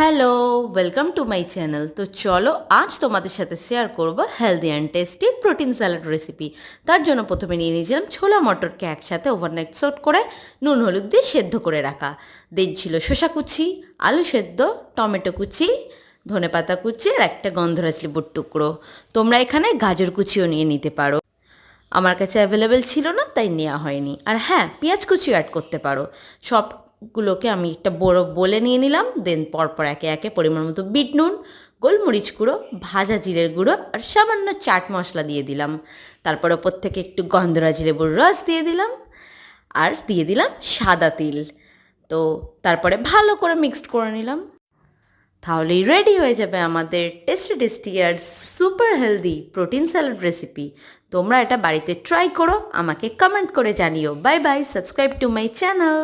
Hello, welcome to my channel. তো চলো আজ তোমাদের সাথে শেয়ার করব healthy and tasty protein salad recipe. তার জন্য প্রথমে নিয়ে নিয়েছিলাম ছোলা মটরকে একসাথে ওভারনাইট সোট করে নুন হলুদ দিয়ে সেদ্ধ করে রাখা। দেন ছিল শসা কুচি, আলু সেদ্ধ, টমেটো কুচি, ধনেপাতা কুচি আর একটা গন্ধরাজ লেবুর টুকরো। তোমরা এখানে গাজর কুচিও নিয়ে নিতে পারো। আমার কাছে অ্যাভেলেবেল ছিল না তাই নেওয়া হয়নি। আর হ্যাঁ, পেঁয়াজ কুচিও অ্যাড করতে পারো। সবগুলোকে আমি একটা বড় বলে নিয়ে নিলাম। দেন পরপর একে একে পরিমাণ মতো বিট নুন, গোলমরিচ গুঁড়ো, ভাজা জিরের গুঁড়ো আর সামান্য চাট মশলা দিয়ে দিলাম। তারপর ওপর থেকে একটু গন্ধরাজ লেবুর রস দিয়ে দিলাম আর দিয়ে দিলাম সাদা তিল। তো তারপরে ভালো করে মিক্সড করে নিলাম। তাহলেই রেডি হয়ে যাবে আমাদের টেস্টি টেস্টি আর super healthy protein salad recipe. তোমরা এটা বাড়িতে ট্রাই করো, আমাকে কমেন্ট করে জানিও। Bye bye, subscribe to my channel.